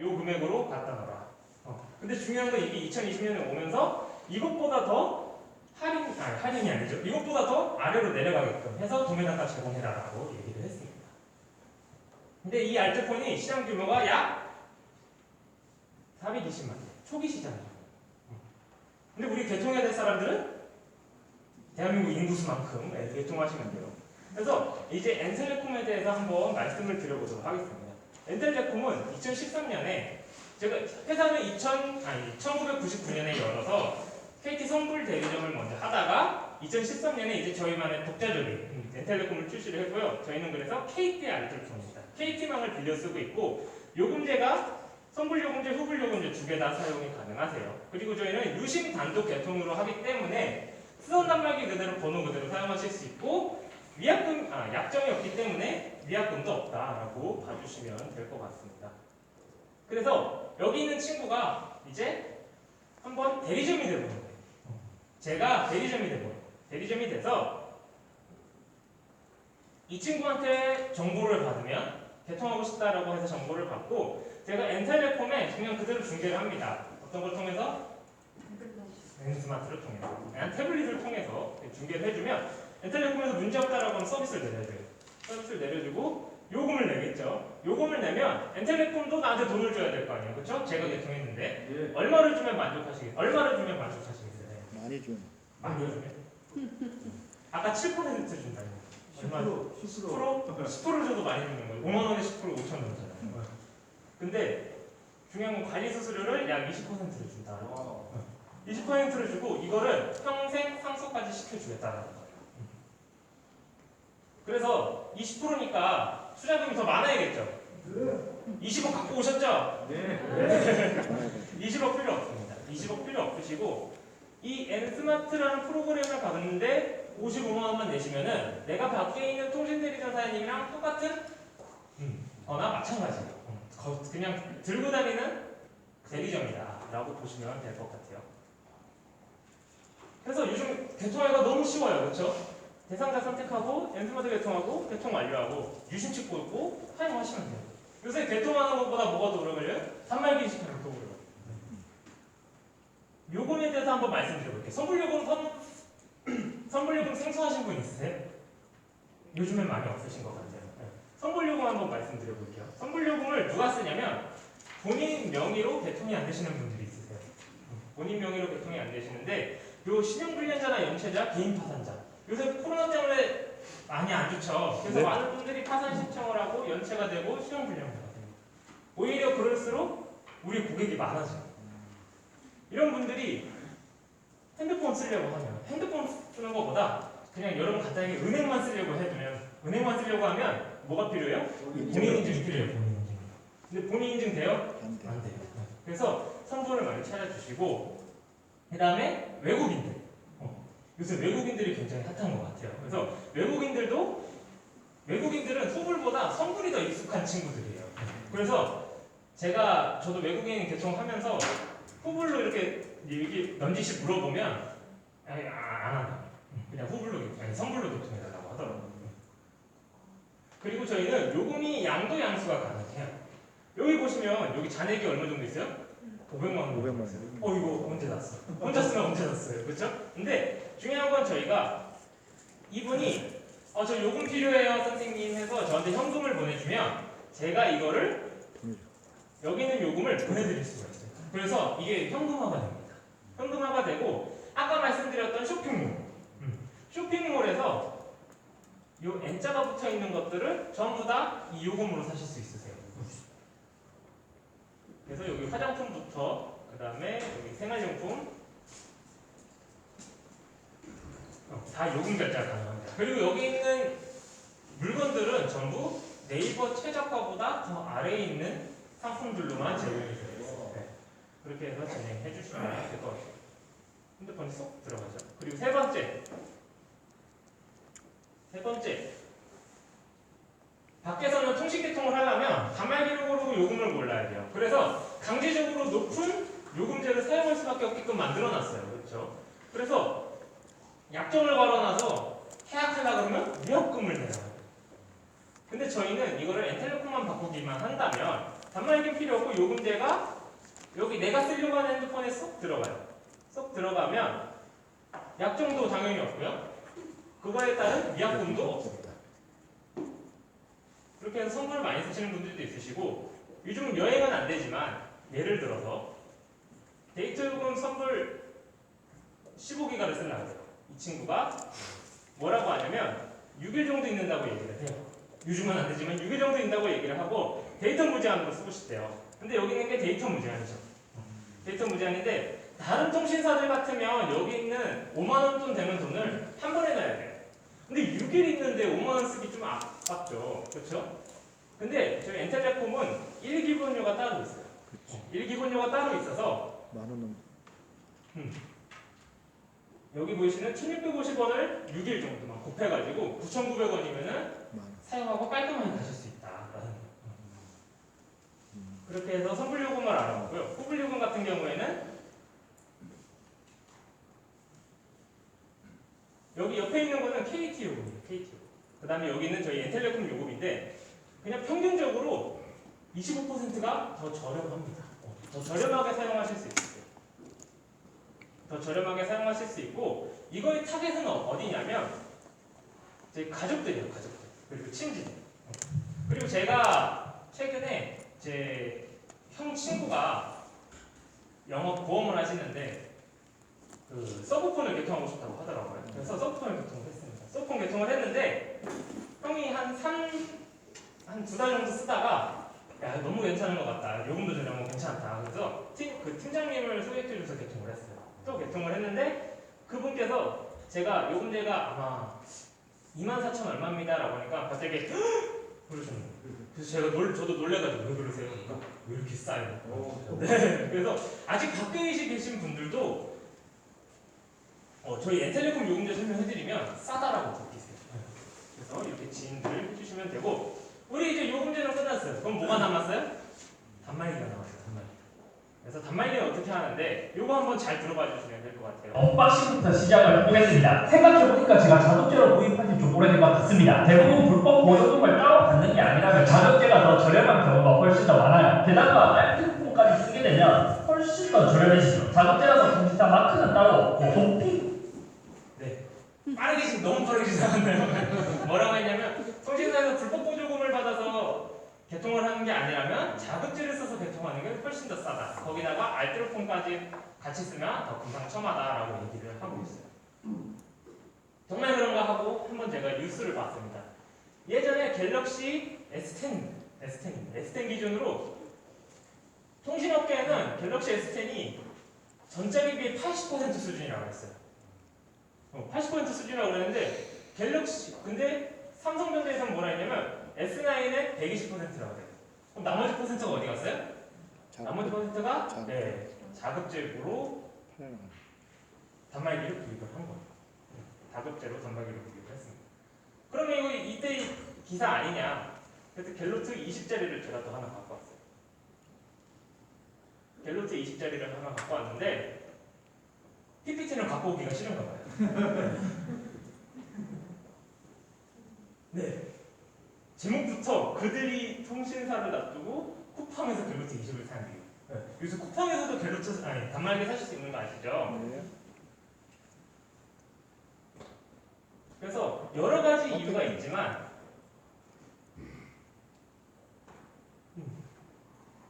요 금액으로 갖다 놔라. 근데 중요한 건 이게 2020년에 오면서 이것보다 더 할인이 아니죠. 이것보다 더 아래로 내려가게끔 해서 도매단가 제공해라라고 얘기를 했습니다. 근데 이 알트폰이 시장 규모가 약 420만 대. 초기 시장이죠. 근데 우리 개통해야 될 사람들은 대한민국 인구수만큼 개통하시면 돼요. 그래서 이제 엔텔레콤에 대해서 한번 말씀을 드려보도록 하겠습니다. 엔텔레콤은 2013년에 제가 회사는 1999년에 열어서 KT 선불 대리점을 먼저 하다가 2013년에 이제 저희만의 독자적인 엔텔레콤을 출시를 했고요. 저희는 그래서 KT 알뜰폰입니다. KT망을 빌려 쓰고 있고 요금제가 선불 요금제, 후불 요금제 두 개 다 사용이 가능하세요. 그리고 저희는 유심 단독 개통으로 하기 때문에 수선 단말기 그대로 번호 그대로 사용하실 수 있고 약정이 없기 때문에 위약금도 없다라고 봐주시면 될 것 같습니다. 그래서 여기 있는 친구가 이제 한번 대리점이 되보는 거예요. 제가 대리점이 되보는 거예요. 대리점이 돼서 이 친구한테 정보를 받으면 개통하고 싶다라고 해서 정보를 받고 제가 엔텔레콤에 그냥 그대로 중계를 합니다. 어떤 걸 통해서? 엔스마트를 통해서 그냥 태블릿을 통해서 중계를 해주면 엔텔레콤에서 문제없다라고 하면 서비스를 내려줘요. 서비스를 내려주고 요금을 내겠죠. 요금을 내면 엔텔레콤도 나한테 돈을 줘야 될 거 아니에요. 그렇죠? 제가 개통했는데 예. 얼마를 주면 만족하시겠어요? 많이 줘. 많이 주면? 아까 7% 준다는 거. 10% 줘도 많이 주는 거예요. 5만 원에 10% 5천 원이잖아요. 근데 중요한 건 관리 수수료를 약 20%를 준다. 20%를 주고 이거를 평생 상속까지 시켜주겠다는 거예요. 그래서 20%니까 투자금이 더 많아야겠죠. 20억 갖고 오셨죠? 네. 20억 필요 없습니다. 20억 필요 없으시고 이 엔스마트라는 프로그램을 받는데 55만 원만 내시면은 내가 밖에 있는 통신대리점 사장님이랑 똑같은 거나 마찬가지예요. 그냥 들고 다니는 대리점이다라고 보시면 될 것 같아요. 그래서 요즘 개통하기가 너무 쉬워요. 그렇죠? 대상자 선택하고 엔스마트 개통하고 개통 완료하고 유심칩 꽂고 사용하시면 돼요. 요새 개통하는 것보다 뭐가 더 오래 걸려요? 단말기 인식하는 더 오래 걸려요. 요금에 대해서 한번 말씀드려볼게요. 선불요금 생소하신 분 있으세요? 요즘엔 많이 없으신 것 같아요. 선불요금 한번 말씀드려볼게요. 선불요금을 누가 쓰냐면 본인 명의로 개통이 안 되시는 분들이 있으세요. 본인 명의로 개통이 안 되시는데 요 신용불량자나 연체자, 개인 파산자 요새 코로나 때문에 많이 안 좋죠. 그래서 네. 많은 분들이 파산 신청을 하고 연체가 되고 신용불량자가 됩니다. 오히려 그럴수록 우리 고객이 많아져요. 이런 분들이 핸드폰 쓰려고 하면 핸드폰 쓰는 것보다 그냥 여러분 간단하게 은행만 쓰려고 하면 뭐가 필요해요? 본인인증이 필요해요. 본인인증. 근데 본인인증 돼요? 안 돼. 안 돼요. 그래서 선불을 많이 찾아주시고 그 다음에 외국인들 요새 외국인들이 굉장히 핫한 것 같아요. 그래서 외국인들은 후불보다 선불이 더 익숙한 친구들이에요. 그래서 저도 외국인 개통하면서 후불로 이렇게 넌지시 물어보면 안 한다. 그냥 선불로 개통해달라고 하더라고요. 그리고 저희는 요금이 양도양수가 가능해요. 여기 보시면 여기 잔액이 얼마 정도 있어요? 500만 원. 500만 원. 이거 언제 났어? 혼자 쓰면 언제 났어요? 그렇죠? 근데 중요한 건 저희가 이분이 저 요금 필요해요 선생님 해서 저한테 현금을 보내주면 제가 이거를 여기 있는 요금을 보내드릴 수가 있어요. 그래서 이게 현금화가 됩니다. 현금화가 되고 아까 말씀드렸던 쇼핑몰에서 요 N자가 붙어 있는 것들을 전부 다 이 요금으로 사실 수 있으세요. 그래서 여기 화장품부터 그 다음에 여기 생활용품 다 요금 결제가 가능합니다. 그리고 여기 있는 물건들은 전부 네이버 최저가보다 더 아래에 있는 상품들로만 제공이 되어 있습니다. 그렇게 해서 진행해 주시면 될 것 같아요. 핸드폰이 쏙 들어가죠. 그리고 세 번째 밖에서는 통신개통을 하려면 단말기록으로 요금을 몰라야 돼요. 그래서 강제적으로 높은 요금제를 사용할 수밖에 없게끔 만들어놨어요. 그렇죠? 그래서 약정을 걸어놔서 계약하려고 그러면 위약금을 내요. 근데 저희는 이거를 엔텔레콤만 바꾸기만 한다면 단말기는 필요 없고 요금제가 여기 내가 쓰려고 하는 핸드폰에 쏙 들어가요. 쏙 들어가면 약정도 당연히 없고요. 그거에 따른 위약금도 없습니다. 그렇게 해서 선물을 많이 쓰시는 분들도 있으시고 요즘은 여행은 안 되지만 예를 들어서 데이트 요금 선물 15기가를 쓰려고 해요. 이 친구가 뭐라고 하냐면 6일 정도 있는다고 얘기를 해요. 요즘은 안 되지만 6일 정도 있는다고 얘기를 하고 데이터 무제한으로 쓰고 싶대요. 근데 여기 있는 게 데이터 무제한이죠. 데이터 무제한인데 다른 통신사들 같으면 여기 있는 5만원 돈 되는 돈을 한 번에 넣어야 돼요. 근데 6일 있는데 5만원 쓰기 좀 아깝죠. 그렇죠? 근데 저희 엔텔레콤은 1기본료가 따로 있어요. 1기본료가 따로 있어서 만 원은 여기 보이시는 1650원을 6일 정도만 곱해가지고 9,900원이면은 만 원. 사용하고 깔끔하게 가실 수 있다라는 그렇게 해서 선불요금을 알아보고요. 후불요금 같은 경우에는 여기 옆에 있는 거는 KT 요금이에요. KT 요금. 그 다음에 여기 있는 저희 엔텔레콤 요금인데 그냥 평균적으로 25%가 더 저렴합니다. 더 저렴하게 사용하실 수 있어요. 더 저렴하게 사용하실 수 있고 이거의 타겟은 어디냐면 저희 가족들이에요. 가족들. 그리고 친지들. 그리고 제가 최근에 제 형 친구가 영업 보험을 하시는데 그 서브폰을 개통하고 싶다고 하더라고요. 그래서 서브폰을 개통을 했습니다. 서브폰 개통을 했는데 형이 한 2달 정도 쓰다가 야 너무 괜찮은 것 같다. 요금도 저렴하고 괜찮다. 그래서 그 팀장님을 소개해줘서 개통을 했어요. 또 개통을 했는데 그분께서 제가 요금제가 아마 24,000 얼마입니다 라고 하니까 갑자기 그러시는 거예요. 그래서 제가 저도 놀래가지고 왜 그러세요? 그러니까 왜 이렇게 싸요? 네. 그래서 아직 밖에 계신 분들도 저희 엔텔레콤 요금제 설명해드리면 싸다라고 느끼세요. 그래서 이렇게 지인들 해주시면 되고 우리 이제 요금제는 끝났어요. 그럼 뭐가 남았어요? 단말기가 남았어요. 단말기. 그래서 단말기는 어떻게 하는데 요거 한번 잘 들어봐 주시면 될 것 같아요. 언박싱부터 시작을 해보겠습니다. 생각해보니까 제가 자동제로 구입한 지 좀 오래된 것 같습니다. 대부분 불법 보조금을 따로 받는 게 아니라면 자동제가 더 저렴한 경우가 훨씬 더 많아요. 게다가 알뜰폰까지 쓰게 되면 훨씬 더 저렴해지죠. 자동제라서 통신사 마크는 따로 없고 도피 네. 빠르게 지금 너무 빠르게 지나갔네요. 뭐라고 했냐면 통신사에서 불법 보조금을 받아서 개통을 하는 게 아니라면 자급제를 써서 개통하는 게 훨씬 더 싸다. 거기다가 알뜰폰까지 같이 쓰면 더 금상첨화다라고 얘기를 하고 있어요. 정말 그런가 하고 한번 제가 뉴스를 봤습니다. 예전에 갤럭시 S10 기준으로 통신업계에는 갤럭시 S10이 전작에 비해 80% 수준이라고 했어요. 80% 수준이라고 그랬는데 근데 삼성전자에서는 뭐라 했냐면 S9은 120%라고 그래요. 그럼 나머지 퍼센트가 어디 갔어요? 나머지 퍼센트가 자급제로 단말기를 구입을 한 거예요. 자급제로 단말기를 구입을 했습니다. 그러면 이거 이때 기사 아니냐? 그래서 갤로트 20짜리를 제가 또 하나 갖고 왔어요. 갤로트 20짜리를 하나 갖고 왔는데 PPT는 갖고 오기가 싫은가 봐요. 네. 제목부터 그들이 통신사를 놔두고 쿠팡에서 갤로트 20을 산 이유. 네. 요새 쿠팡에서도 단말기 사실 수 있는 거 아시죠? 네. 그래서 여러 가지 이유가 있지만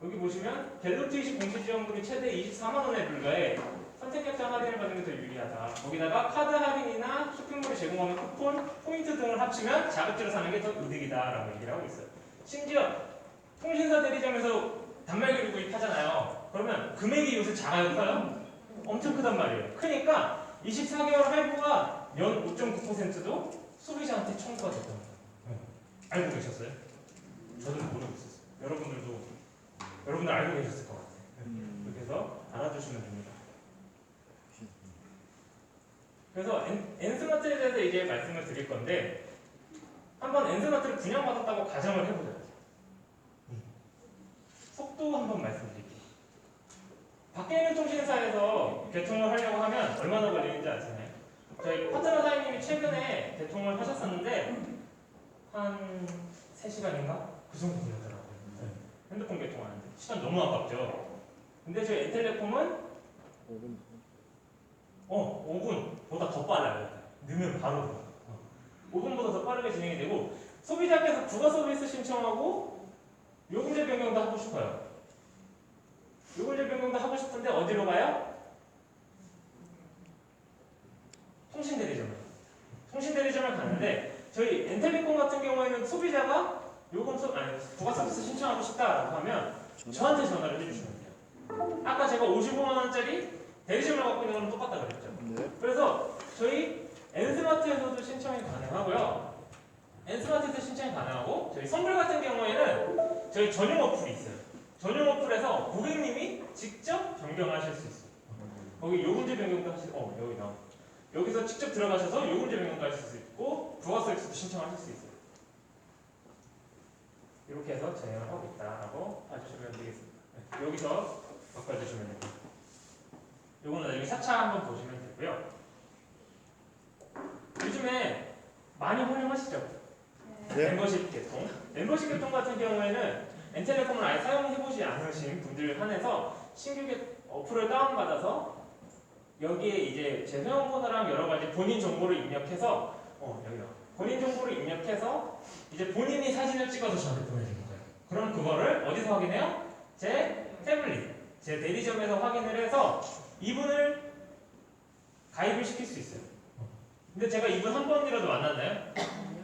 여기 보시면 갤로트 20 공시 지원금이 최대 24만 원에 불과해 선택약정 할인을 받는 게 더 유리하다. 거기다가 카드 할인이나 쇼핑몰이 제공하는 쿠폰, 포인트 등을 합치면 자급제로 사는 게 더 이득이다라고 얘기를 하고 있어요. 심지어 통신사 대리점에서 단말기를 구입하잖아요. 그러면 금액이 요새 작아요, 커요? 엄청 크단 말이에요. 크니까 24개월 할부가 연 5.9%도 소비자한테 청구가 됐다는 거예요. 알고 계셨어요? 저는 모르고 있었어요. 여러분들 알고 계셨을 것 같아요. 그렇게 해서 알아두시면 됩니다. 그래서 엔스마트에 대해서 이제 말씀을 드릴 건데 한번 엔스마트를 분양받았다고 가정을 해보자고요. 속도 한번 말씀드릴게요. 밖에 있는 통신사에서 개통을 하려고 하면 얼마나 걸리는지 아시나요? 저희 파트너 사장님이 최근에 개통을 하셨었는데 한 3시간인가? 그 정도 걸렸더라고요. 핸드폰 개통하는데 시간 너무 아깝죠. 근데 저희 엔텔레콤은 5분보다 더 빨라요. 넣으면 바로 들어가요. 5분보다 더 빠르게 진행이 되고 소비자께서 부가 서비스 신청하고 요금제 변경도 하고 싶어요. 요금제 변경도 하고 싶은데 어디로 가요? 통신대리점을 가는데 저희 엔텔레콤 같은 경우에는 소비자가 부가 서비스 신청하고 싶다라고 하면 저한테 전화를 해주시면 돼요. 아까 제가 55만 원짜리 대리점을 갖고 있는 거랑 똑같다 그랬죠. 네. 그래서 저희 N스마트에서도 신청이 가능하고요. N스마트에서 신청이 가능하고 저희 선불 같은 경우에는 저희 전용 어플이 있어요. 전용 어플에서 고객님이 직접 변경하실 수 있어요. 거기 요금제 변경도 여기 나와. 여기서 직접 들어가셔서 요금제 변경도 하실 수 있고 부가 서비스도 신청하실 수 있어요. 이렇게 해서 진행을 하고 있다라고 봐주시면 되겠습니다. 네, 여기서 바꿔주시면 됩니다. 요거는 나중에 차차 한번 보시면 되고요. 요즘에 많이 활용하시죠? 네. 멤버십 개통. 멤버십 개통 같은 경우에는 엔텔레콤을 아예 사용해보지 않으신 분들 한해서 신규 어플을 다운받아서 여기에 이제 제 회원 코드랑 여러 가지 본인 정보를 입력해서 본인 정보를 입력해서 이제 본인이 사진을 찍어서 저한테 보내주는 거예요. 그럼 그거를 어디서 확인해요? 제 태블릿, 제 대리점에서 확인을 해서 이분을 가입을 시킬 수 있어요. 근데 제가 이분 한 번이라도 만났나요?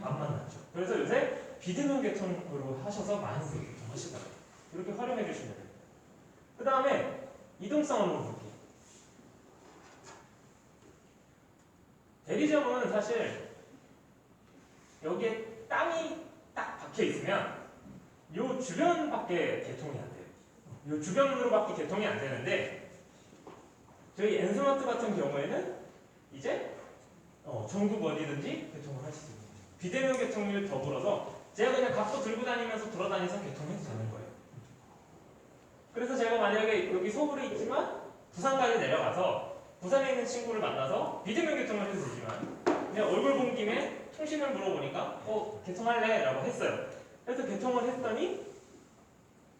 안 만났죠. 그래서 요새 비대면 개통으로 하셔서 많이 개통하시더라고요. 이렇게 활용해 주시면 돼요. 그 다음에 이동성으로 볼게요. 대리점은 사실 여기에 땅이 딱 박혀 있으면 요 주변밖에 개통이 안 돼요. 요 주변으로밖에 개통이 안 되는데 저희 N스마트 같은 경우에는 이제 전국 어디든지 개통을 하실 수 있는 거예요. 비대면 개통을 더불어서 제가 그냥 갖고 들고 다니면서 돌아다니면서 개통해도 되는 거예요. 그래서 제가 만약에 여기 서울에 있지만 부산까지 내려가서 부산에 있는 친구를 만나서 비대면 개통을 해도 되지만 그냥 얼굴 본 김에 통신을 물어보니까 개통할래? 라고 했어요. 그래서 개통을 했더니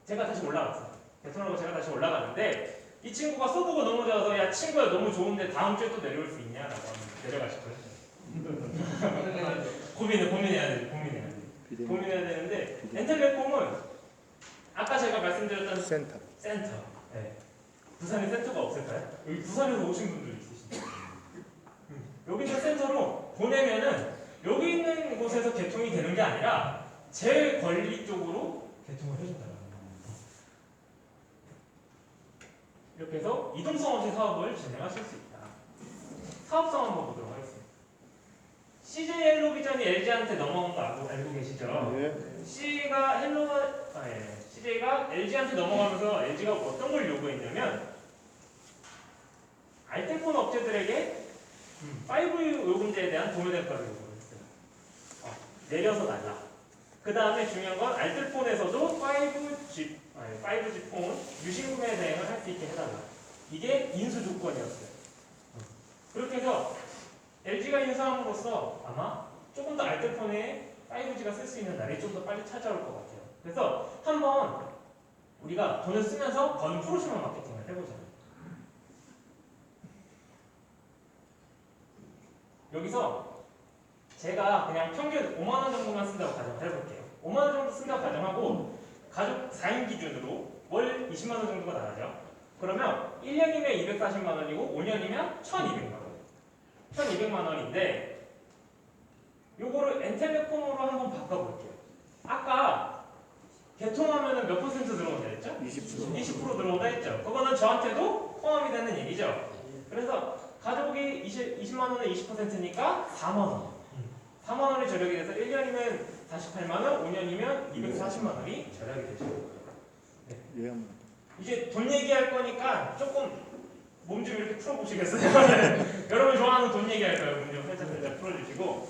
제가 다시 올라갔어요. 개통하고 제가 다시 올라갔는데 이 친구가 써보고 너무 좋아서 야 친구야 너무 좋은데 다음 주에 또 내려올 수 있냐? 라고 하면 내려가실 거예요. 고민해야 되는데 엔텔레콤은 아까 제가 말씀드렸던 센터. 네. 부산에 센터가 없을까요? 여기 부산에서 오신 분들 있으시죠? 여기 있는 센터로 보내면은 여기 있는 곳에서 개통이 되는 게 아니라 제 권리 쪽으로 개통을 해준다는 거예요. 이렇게 해서 이동성 없이 사업을 진행하실 수 있다. 사업성 한번 보도록 하겠습니다. CJ 헬로비전이 LG한테 넘어온 거 알고 계시죠? 네. CJ가 LG한테 넘어가면서 LG가 어떤 걸 요구했냐면 알뜰폰 업체들에게 5 요금제에 대한 도매대가를 요구했어요. 내려서 달라. 그 다음에 중요한 건 알뜰폰에서도 5G 폰 유심구매 대행을 할 수 있게 해달라. 이게 인수 조건이었어요. 그렇게 해서 LG가 인수함으로써 아마 조금 더 알뜰폰에 5G가 쓸 수 있는 날이 좀 더 빨리 찾아올 것 같아요. 그래서 한번 우리가 돈을 쓰면서 버는 프로시멀 마케팅을 해보자요. 여기서 제가 그냥 평균 5만원 정도만 쓴다고 가정을 해볼게요. 5만원 정도 쓴다고 가정하고 가족 4인 기준으로 월 20만원 정도가 나가죠. 그러면 1년이면 240만원이고 5년이면 1200만원. 1200만원인데 요거를 엔텔레콤으로 한번 바꿔볼게요. 아까 개통하면 몇 퍼센트 들어온다 했죠? 20% 들어온다 했죠. 그거는 저한테도 포함이 되는 얘기죠. 그래서 가족이 20만원에 20%니까 4만원. 4만원이 절약이 돼서 1년이면 48만원, 5년이면 240만원이 절약이 되죠. 네. 이제 돈 얘기할 거니까 조금 몸 좀 이렇게 풀어보시겠어요? 여러분 좋아하는 돈 얘기할 거예요. 몸 좀 살짝 풀어주시고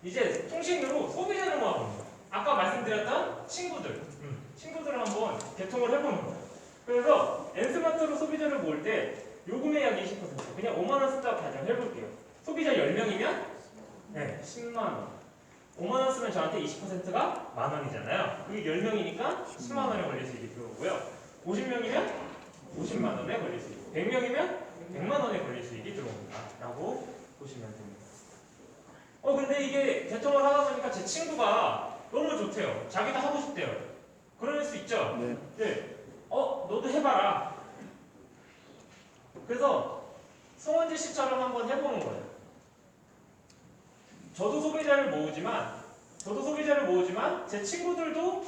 이제 통신으로 소비자를 모아봅니다. 아까 말씀드렸던 친구들을 한번 개통을 해보는 거예요. 그래서 N스마트로 소비자를 모을 때 요금의 약 20% 그냥 5만원 쓴다고 가정해볼게요. 소비자 10명이면 10만원 5만 원 쓰면 저한테 20%가 만 원이잖아요. 그게 10명이니까 10만 원에 걸릴 수 있게 들어오고요. 50명이면 50만 원에 걸릴 수 있고 100명이면 100만 원에 걸릴 수 있게 들어옵니다. 라고 보시면 됩니다. 근데 이게 개통을 하다 보니까 제 친구가 너무 좋대요. 자기도 하고 싶대요. 그럴 수 있죠? 네. 네. 너도 해봐라. 그래서 송원지 씨처럼 한번 해보는 거예요. 저도 소비자를 모으지만 제 친구들도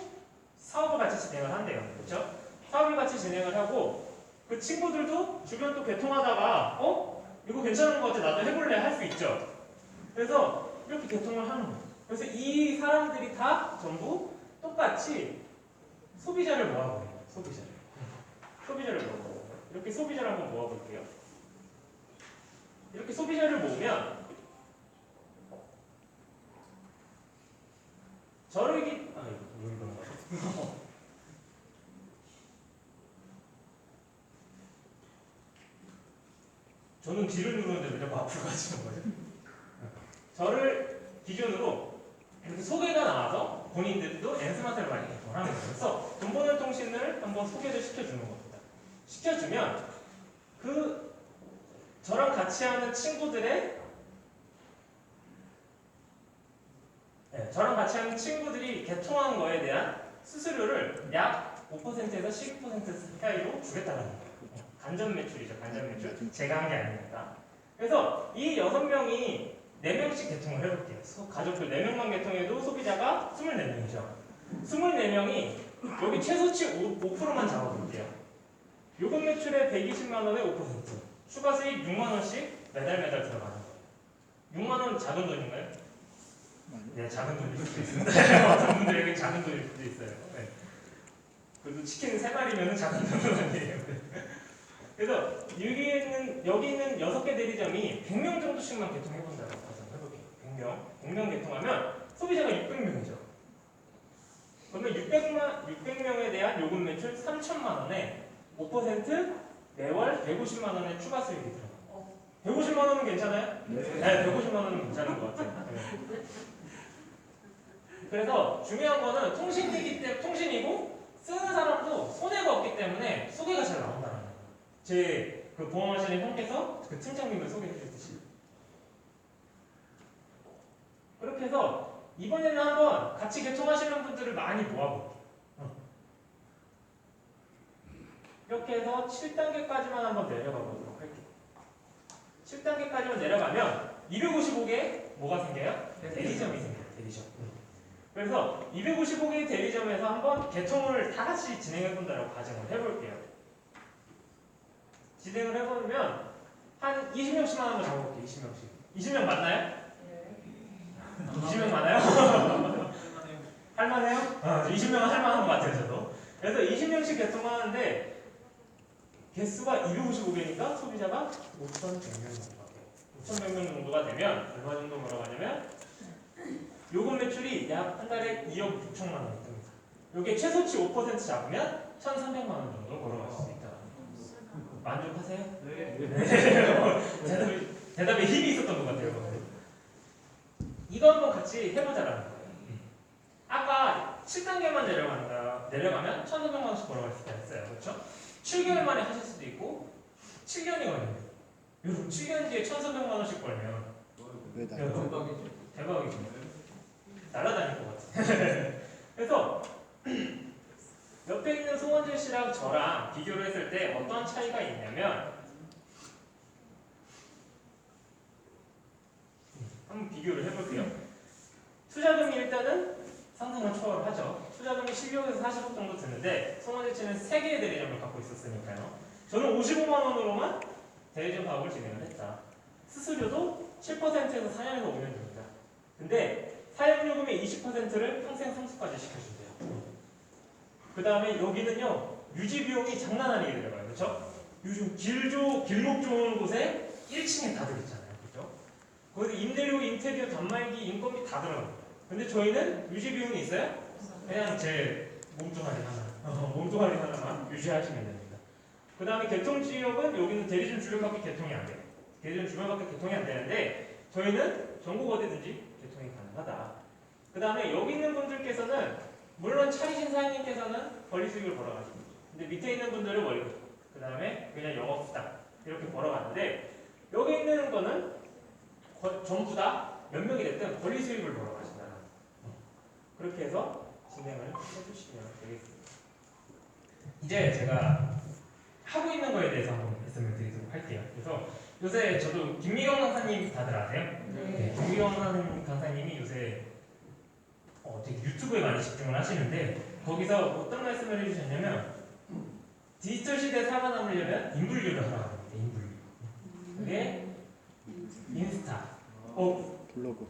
사업을 같이 진행을 한대요. 그렇죠? 사업을 같이 진행을 하고 그 친구들도 주변 또 개통하다가 이거 괜찮은 것 같아 나도 해볼래 할 수 있죠. 그래서 이렇게 개통을 하는 거예요. 그래서 이 사람들이 다 전부 똑같이 소비자를 모아버려요. 소비자를 모아버려요. 이렇게 소비자를 한번 모아볼게요. 이렇게 소비자를 모으면 이거 보는 거죠? 저는 뒤를 누르는데 왜 자꾸 앞으로 가시는 거예요? 저를 기준으로 이렇게 소개가 나와서 본인들도 엔스마트를 많이 개통하는 거예요. 그래서 돈 버는 통신을 한번 소개를 시켜주는 겁니다. 시켜주면 저랑 같이 하는 친구들이 개통한 거에 대한 수수료를 약 5%에서 12% 사이로 주겠다는 거예요. 간접 매출이죠. 간접 매출. 제가 한 게 아닙니다. 그래서 이 6명이 4명씩 개통을 해볼게요. 가족들 4명만 개통해도 소비자가 24명이죠. 24명이 여기 최소치 5%만 잡아볼게요. 요금 매출의 120만 원에 5%, 추가 수익 6만 원씩 매달 들어가는 거예요. 6만 원 작은 돈인가요? 네, 작은 돈일 수도 있습니다. 어떤 분들에게 작은 돈일 수도 있어요. 네. 그래도 치킨 3마리면 작은 돈은 아니에요. 그래서 여기 있는 6개 대리점이 100명 정도씩만 개통해본다고 가정해볼게요. 100명 개통하면 소비자가 600명이죠. 그러면 600명에 대한 요금 매출 3천만 원에 5% 매월 150만 원의 추가 수익이 들어가요. 150만 원은 괜찮아요? 네, 150만 원은 괜찮은 것 같아요. 네. 그래서 중요한 거는 통신이고 쓰는 사람도 손해가 없기 때문에 소개가 잘 나온다는 거예요. 제 그 보험하시는 형께서 그 팀장님을 소개해 주듯이. 그렇게 해서 이번에는 한번 같이 개통하시는 분들을 많이 모아볼게요. 이렇게 해서 7단계까지만 한번 내려가 보도록 할게요. 7단계까지만 내려가면 255개 뭐가 생겨요? 대리점이 생겨요. 대리점. 그래서 255개의 대리점에서 한번 개통을 다 같이 진행해 본다고 가정을 해볼게요. 진행을 해보면 한 20명씩만 한번 잡아볼게요. 20명씩. 20명 맞나요? 네. 20명 맞나요? 할만해요? 20명은 할만한 것 같아요. 저도. 그래서 20명씩 개통하는데 개수가 255개니까 소비자가 5,100명 정도가 돼요. 5,100명 정도가 되면 얼마 정도 벌어가냐면 요금 매출이 약 한 달에 2억 6천만 원이 듭니다. 요게 최소치 5% 잡으면 1,300만 원 정도 벌어갈 수 있다. 만족하세요? 네. 대답에 힘이 있었던 것 같아요. 이거 한번 같이 해보자라는 거예요. 아까 7단계만 내려가면 1,500만 원씩 벌어갈 수 있다 했어요. 그렇죠? 7개월 만에 하실 수도 있고 7년이 걸려요. 여러분 7년 뒤에 1,300만 원씩 벌면 대박이죠. 날아다닐 것 같아요. 그래서 옆에 있는 송원진 씨랑 저랑 비교를 했을 때 어떤 차이가 있냐면 한번 비교를 해볼게요. 투자금이 일단은 상상을 초월을 하죠. 투자금이 16에서 40억 정도 드는데 송원진 씨는 3개의 대리점을 갖고 있었으니까요. 저는 55만 원으로만 대리점 사업을 진행을 했다. 수수료도 7%에서 4년에서 5년 됩니다. 근데 사용요금의 20%를 평생 상수까지 시켜준대요. 그 다음에 여기는요 유지비용이 장난 아니게 들어가요. 그렇죠? 요즘 길목 좋은 곳에 1층에 다들 있잖아요. 그렇죠? 거기 임대료, 인테리어, 단말기, 인건비 다 들어가요. 근데 저희는 유지비용이 있어요? 그냥 제 몸뚱아리 하나만 유지하시면 됩니다. 그 다음에 개통지역은 여기는 대리점 주변밖에 개통이 안 돼요. 대리점 주변밖에 개통이 안 되는데 저희는 전국 어디든지 개통이 가능하다. 그 다음에 여기 있는 분들께서는 물론 차리신 사장님께서는 권리 수익을 벌어가시고, 근데 밑에 있는 분들은 월급, 그 다음에 그냥 영업수당 이렇게 벌어가는데, 여기 있는 거는 전부 다 몇 명이 됐든 권리 수익을 벌어가신다. 그렇게 해서 진행을 해주시면 되겠습니다. 이제 제가 하고 있는 거에 대해서 한번 말씀을 드리도록 할게요. 그래서 요새 저도 김미경 강사님 다들 아세요? 네. 김미경 강사님이 요새 되게 유튜브에 많이 집중을 하시는데, 거기서 어떤 말씀을 해주셨냐면 디지털 시대에 살아남으려면 인불류를 하라고 합니다. 인불류. 그게 인스타. 블로그.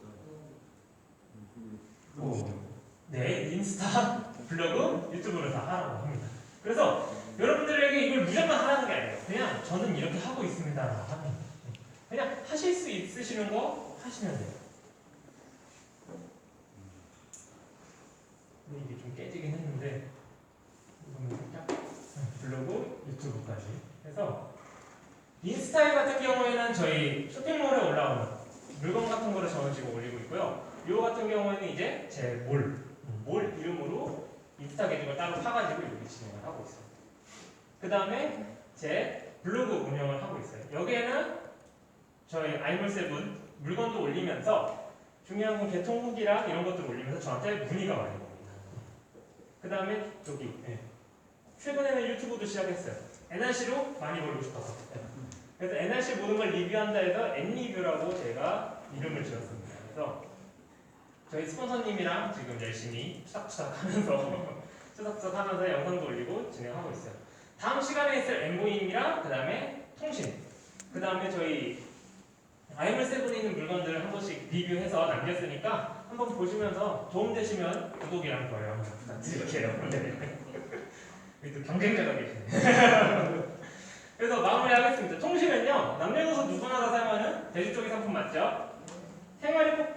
네, 인스타, 블로그, 유튜브를 다 하라고 합니다. 그래서 여러분들에게 이걸 무조건 하라는 게 아니에요. 그냥 저는 이렇게 하고 있습니다 라고 하면 그냥 하실 수 있으시는 거 하시면 돼요. 근데 이게 좀 깨지긴 했는데, 이거는 살짝 블로그, 유튜브까지 해서, 인스타일 같은 경우에는 저희 쇼핑몰에 올라오는 물건 같은 거를 저는 지금 올리고 있고요. 이거 같은 경우에는 이제 제 몰 이름으로 인스타 계정을 따로 파가지고 이렇게 진행을 하고 있어요. 그 다음에 제 블로그 운영을 하고 있어요. 여기에는 저희 아이몰7 물건도 올리면서 중요한 건 개통 후기랑 이런 것들 올리면서 저한테 문의가 많이 옵니다. 그 다음에 여기 최근에는 유튜브도 시작했어요. NRC로 많이 벌고 싶어서. 그래서 NRC 모든 걸 리뷰한다 해서 N리뷰라고 제가 이름을 지었습니다. 그래서 저희 스폰서님이랑 지금 열심히 추닥추닥 하면서 영상도 올리고 진행하고 있어요. 다음 시간에 있을 엠보잉이랑 그 다음에 통신, 그 다음에 저희 아이몰7에 있는 물건들을 한 번씩 리뷰해서 남겼으니까 한번 보시면서 도움되시면 구독이랑 좋아요 한번 부탁드릴게요. 여기 또 경쟁자가 계시네. 그래서 마무리하겠습니다. 통신은요, 남녀노소 누구나 다 사용하는 대중적인 상품 맞죠? 생활에 꼭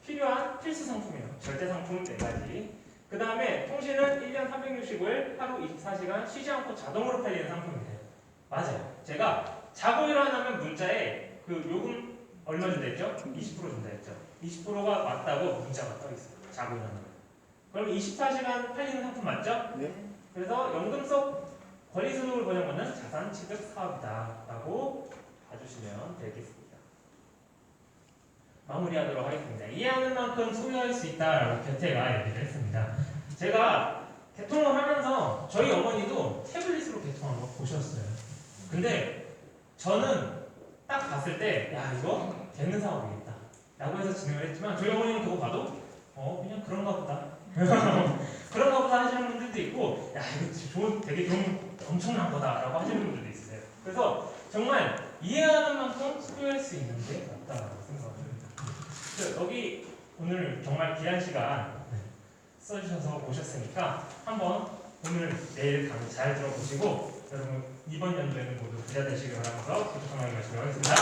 필요한 필수 상품이에요. 절대 상품 4가지. 그 다음에 통신은 1년 365일 하루 24시간 쉬지 않고 자동으로 팔리는 상품이에요. 맞아요. 제가 자고 일어나면 문자에 그 요금 얼마 준다 했죠? 20% 준다 했죠? 20%가 맞다고 문자가 떠 있어요. 자고 일어나면. 그럼 24시간 팔리는 상품 맞죠? 네. 그래서 연금 속 권리 수익을 보장받는 자산 취득 사업이다라고 봐주시면 되겠습니다. 마무리하도록 하겠습니다. 이해하는 만큼 소유할 수 있다라고 견태가 얘기를 했습니다. 제가 개통을 하면서 저희 어머니도 태블릿으로 개통한 거 보셨어요. 근데 저는 딱 봤을 때 야 이거 되는 사업이겠다 라고 해서 진행을 했지만, 저희 어머니는 그거 봐도 그냥 그런가 보다 그런가 보다 하시는 분들도 있고, 야 이거 되게 좋은 엄청난 거다 라고 하시는 분들도 있으세요. 그래서 정말 이해하는 만큼 소유할 수 있는 게 맞다라고 생각을 합니다. 여기 오늘 정말 귀한 시간 써주셔서 오셨으니까 한번 오늘 내일 강의 잘 들어보시고, 여러분 이번 연도에는 모두 부자 되시길 바라면서 부족한 말씀 하겠습니다.